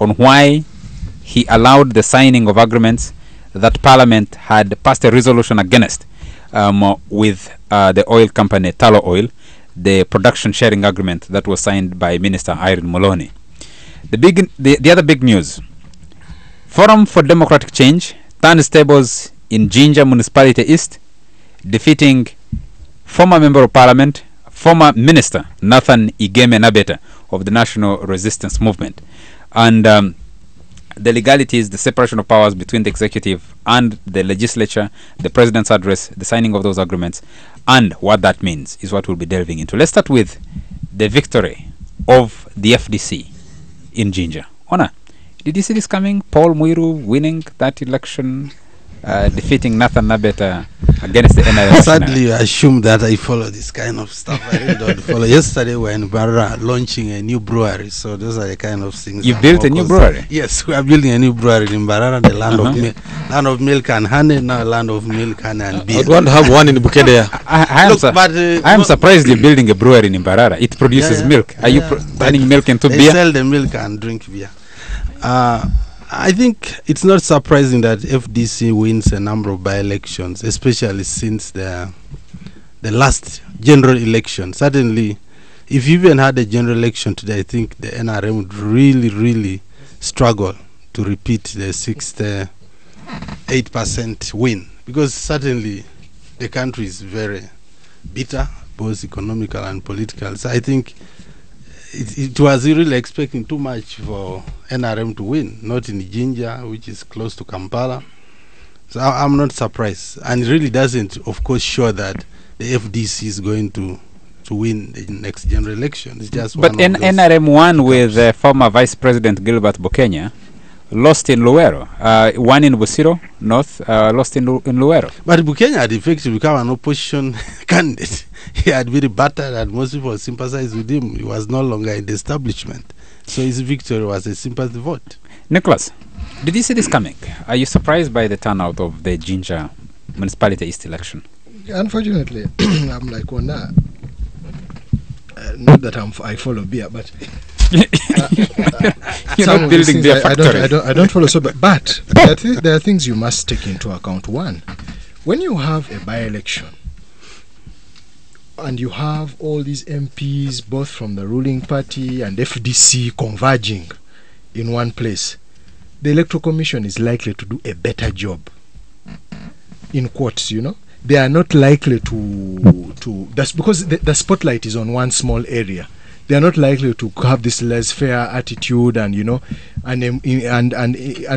on why he allowed the signing of agreements that Parliament had passed a resolution against with the oil company Tullow Oil, the production sharing agreement that was signed by Minister Irene Mulroney. The other big news: Forum for Democratic Change turns tables in Jinja Municipality East, defeating former Member of Parliament, former Minister Nathan Igeme Nabeta of the National Resistance Movement. And the legalities, the separation of powers between the executive and the legislature, the president's address, the signing of those agreements, and what that means is what we'll be delving into. Let's start with the victory of the FDC in Jinja. Ona, did you see this coming? Paul Muiru winning that election, defeating Nathan Nabeta against the NRM. Sadly, I assume that I follow this kind of stuff. I really don't follow. Yesterday, we were in Barra launching a new brewery, so those are the kind of things. You built a new brewery? Yes, we are building a new brewery in Barra, the land of milk and honey, now land of milk, honey, and beer. I want to have one in Bukedea. I am surprised you're building a brewery in Barara. It produces milk. Are you turning milk into beer? They sell the milk and drink beer. I think it's not surprising that FDC wins a number of by-elections, especially since the last general election. Certainly, if you even had a general election today, I think the NRM would really struggle to repeat the 68% win, because certainly the country is very bitter, both economical and political. So I think it was really expecting too much for NRM to win, not in Jinja, which is close to Kampala. So I'm not surprised. And it really doesn't, of course, show that the FDC is going to win the next general election. It's just but NRM won with former Vice President Gilbert Bokenya, lost in Luero, won in Busiro North, lost in Luero. But Bukenya had effectively become an opposition candidate. He had been battered and most people sympathized with him. He was no longer in the establishment. So his victory was a sympathy vote. Nicholas, did you see this coming? Are you surprised by the turnout of the Jinja Municipality East election? Unfortunately, I'm like, well, nah. Not that I follow beer, but you're not building their factory. I don't follow so, but there are things you must take into account. One, when you have a by-election and you have all these MPs, both from the ruling party and FDC, converging in one place, the Electoral Commission is likely to do a better job. In quotes, you know, they are not likely to that's because the spotlight is on one small area. They are not likely to have this laissez-faire attitude, and you know, and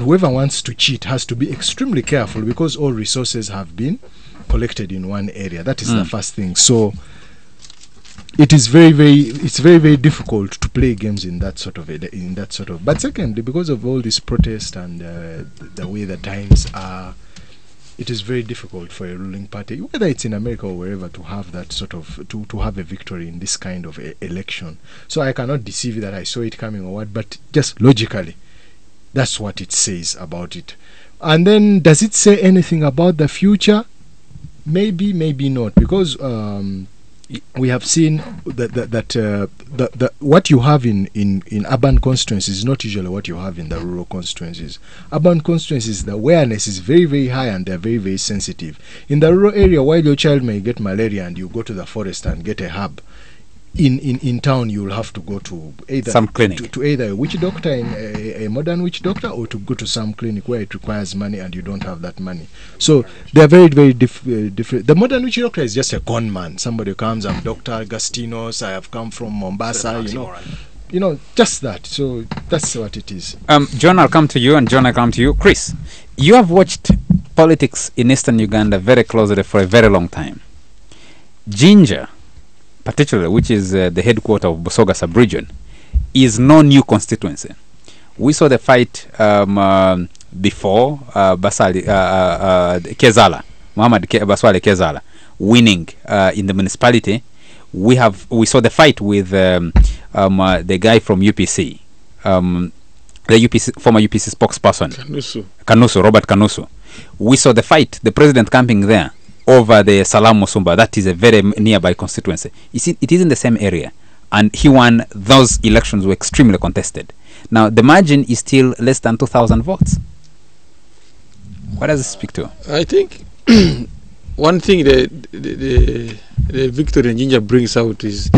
whoever wants to cheat has to be extremely careful, because all resources have been collected in one area. That is the first thing. So it is very difficult to play games in that sort of But secondly, because of all this protest and the way the times are, it is very difficult for a ruling party, whether it's in America or wherever, to have that sort of to have a victory in this kind of election. So I cannot deceive you that I saw it coming or what, but just logically, that's what it says about it. And then, does it say anything about the future? Maybe, maybe not, because we have seen that what you have in urban constituencies is not usually what you have in the rural constituencies. Urban constituencies, the awareness is very high and they're very sensitive. In the rural area, while your child may get malaria and you go to the forest and get a herb, in town you will have to go to either some clinic, to either a witch doctor, a modern witch doctor, or to go to some clinic where it requires money and you don't have that money. So they are very different. The modern witch doctor is just a con man. Somebody comes, I'm Dr. Agostinos, I have come from Mombasa, you know, just that. So that's what it is. John, I'll come to you, and John, I'll come to you. Chris, you have watched politics in Eastern Uganda very closely for a very long time. Jinja, particularly, which is the headquarters of Busoga sub-region, is no new constituency. We saw the fight before Basali Kezala, Muhammad Baswale Kezala, winning in the municipality. We saw the fight with the guy from UPC, the former UPC spokesperson, Robert Kanusu. We saw the fight, the president camping there over the Salam Musumba. That is a very nearby constituency. It is in the same area. and he won. Those elections were extremely contested. Now the margin is still less than 2,000 votes. What does it speak to? I think one thing the victory in Jinja brings out is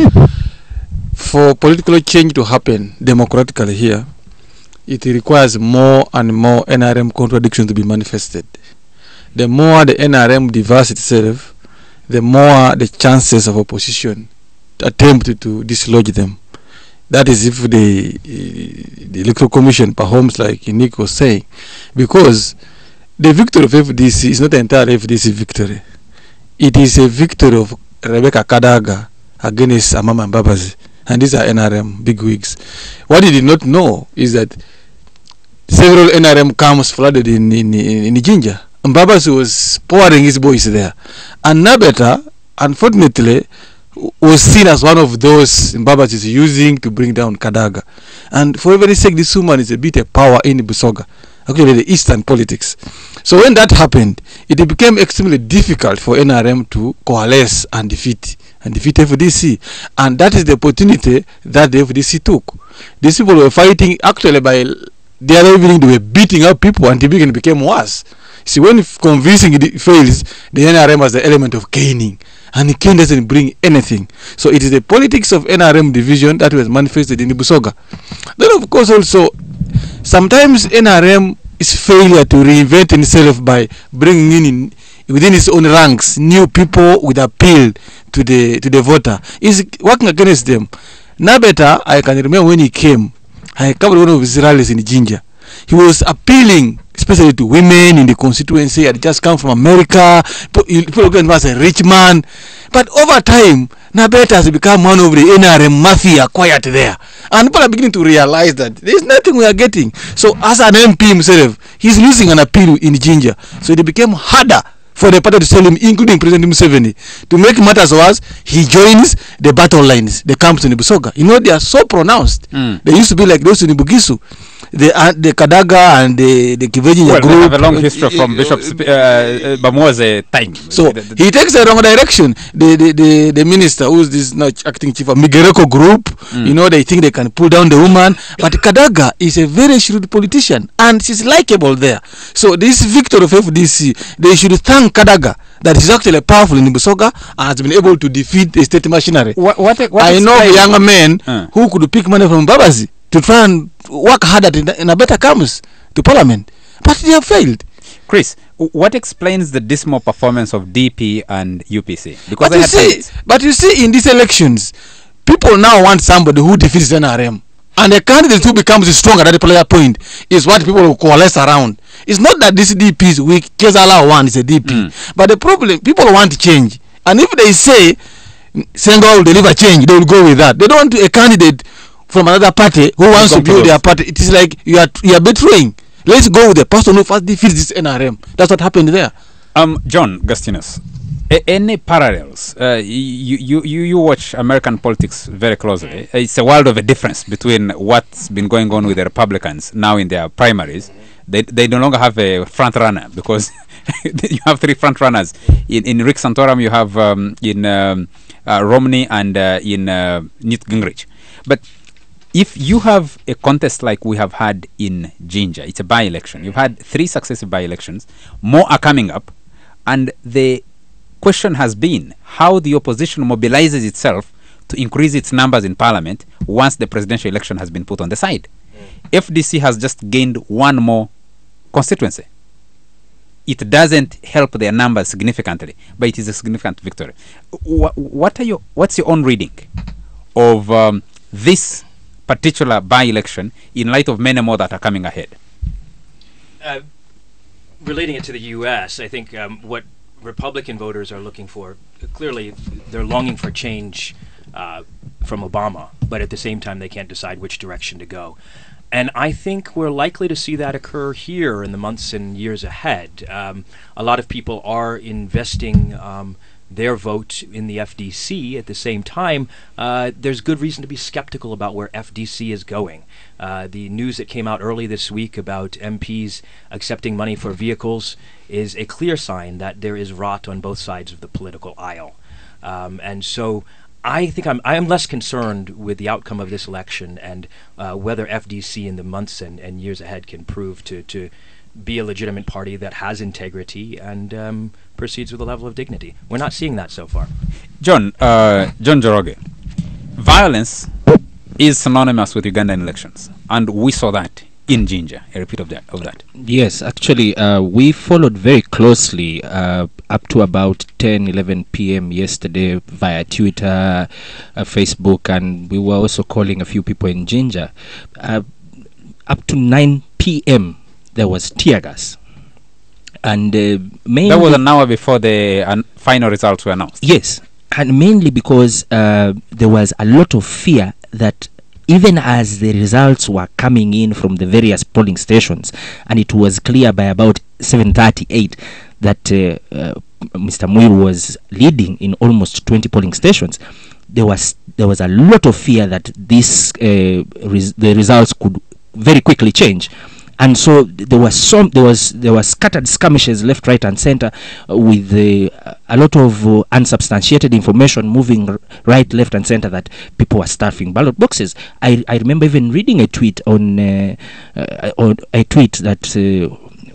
for political change to happen democratically here, it requires more and more NRM contradictions to be manifested. The more the NRM divides itself, the more the chances of opposition attempt to dislodge them. That is if the Electoral Commission performs like Nick was saying, because the victory of FDC is not the entire FDC victory. It is a victory of Rebecca Kadaga against Amama Mbabazi, and these are NRM bigwigs. What he did not know is that several NRM camps flooded in Jinja. Mbabazi was pouring his boys there, and Nabeta, unfortunately, was seen as one of those Mbabazi is using to bring down Kadaga. And for every sake, this woman is a bit of power in Busoga, actually the eastern politics. So when that happened, it became extremely difficult for NRM to coalesce and defeat FDC. And that is the opportunity that the FDC took. These people were fighting, actually by the other evening they were beating up people until it became worse. See, when convincing it fails, the NRM has the element of caning, and cane doesn't bring anything. So it is the politics of NRM division that was manifested in the Busoga. Then of course also, sometimes NRM is failure to reinvent itself by bringing in within its own ranks new people with appeal to the voter. Is working against them. Nabeta, I can remember when he came, I covered one of his rallies in Jinja. He was appealing especially to women in the constituency. He had just come from America. People look at him as a rich man. But over time, Nabeta has become one of the NRM mafia quiet there. And people are beginning to realize that there is nothing we are getting. So as an MP himself, he's losing an appeal in Jinja. So it became harder for the party to sell him, including President Museveni. To make matters worse, he joins the battle lines, the camps in the Busoga. You know, they are so pronounced. They used to be like those in the Bugisu. The Kadaga and the Kiveji group. They have a long history from Bishop Bamua's time. So he takes the wrong direction. The minister, who is this now acting chief of Migereko group, you know, they think they can pull down the woman. But Kadaga is a very shrewd politician, and she's likable there. So this victory of FDC, they should thank Kadaga that is actually powerful in Busoga and has been able to defeat the state machinery. I know young men who could pick money from Babazi to try and work harder in a better comes to parliament, but they have failed. Chris, what explains the dismal performance of DP and UPC? Because but you see, in these elections, people now want somebody who defeats NRM, and the candidate who becomes strong at that particular point is what people will coalesce around. It's not that this DP is weak. Kezala one is a DP, but the problem, people want change, and if they say Senga will deliver change, they will go with that. They don't want a candidate from another party who wants to build their party. It is like you are betraying. Let's go with the person who first defeats this NRM. That's what happened there. John Gastinus, any parallels? You watch American politics very closely. It's a world of a difference between what's been going on with the Republicans now in their primaries. They no longer have a front runner because you have three front runners. In Rick Santorum, you have in Romney and in Newt Gingrich. But if you have a contest like we have had in Jinja, it's a by-election. You've had 3 successive by-elections. More are coming up. And the question has been how the opposition mobilizes itself to increase its numbers in parliament once the presidential election has been put on the side. FDC has just gained 1 more constituency. It doesn't help their numbers significantly, but it is a significant victory. What's your own reading of this particular by-election in light of many more that are coming ahead? Relating it to the U.S., I think what Republican voters are looking for, clearly they're longing for change from Obama, but at the same time they can't decide which direction to go. And I think we're likely to see that occur here in the months and years ahead. A lot of people are investing their vote in the FDC. At the same time, there's good reason to be skeptical about where FDC is going. The news that came out early this week about MPs accepting money for vehicles is a clear sign that there is rot on both sides of the political aisle. And so I think I'm less concerned with the outcome of this election and whether FDC in the months and years ahead can prove to be a legitimate party that has integrity and proceeds with a level of dignity. We're not seeing that so far. John Joroge, violence is synonymous with Ugandan elections, and we saw that in Jinja, a repeat of that. Yes, actually, we followed very closely up to about 10-11 p.m. yesterday via Twitter, Facebook, and we were also calling a few people in Jinja. Up to 9 p.m. there was tear gas. And mainly... That was an hour before the final results were announced. Yes, and mainly because there was a lot of fear that even as the results were coming in from the various polling stations, and it was clear by about 7:38 that Mr. Muiru was leading in almost 20 polling stations, there was a lot of fear that the results could very quickly change. And so there were scattered skirmishes left, right, and center with a lot of unsubstantiated information moving right, left, and center that people were stuffing ballot boxes. I remember even reading a tweet that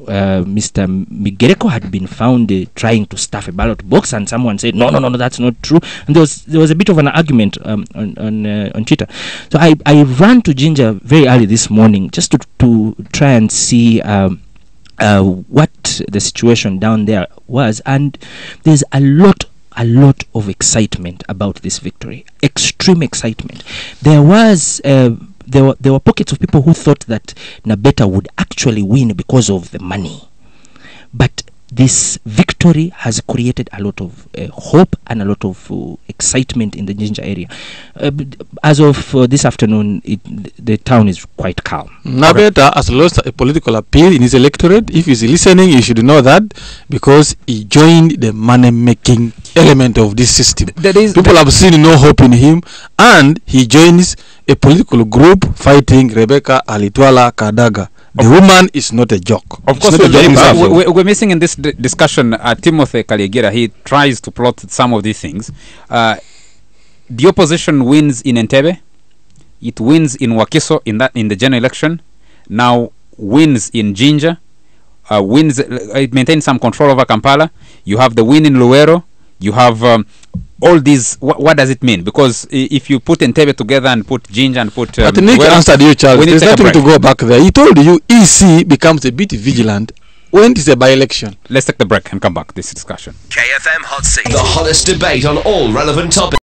Mr. Migereko had been found trying to stuff a ballot box, and someone said, no, that's not true. And there was a bit of an argument on Twitter. So I ran to Jinja very early this morning just to try and see what the situation down there was, and there's a lot of excitement about this victory. Extreme excitement. There were pockets of people who thought that Nabeta would actually win because of the money. But this victory has created a lot of hope and a lot of excitement in the Jinja area. As of this afternoon, the town is quite calm. Nabeta has lost a political appeal in his electorate. If he's listening, he should know that, because he joined the money-making element of this system. People have seen no hope in him, and he joins a political group fighting Rebecca Alitwala Kadaga. The woman is not a joke. Of course, we're missing in this discussion Timothy Kaligira. He tries to plot some of these things. The opposition wins in Entebbe. It wins in Wakiso in the general election. Now wins in Jinja. It maintains some control over Kampala. You have the win in Luwero. You have all these. What does it mean? Because if you put Entebbe together and put Jinja and put... But Nick answered you, Charles. There's nothing to go back there. He told you EC becomes a bit vigilant when it is a by-election. Let's take the break and come back to this discussion. KFM Hot Seat. The hottest debate on all relevant topics.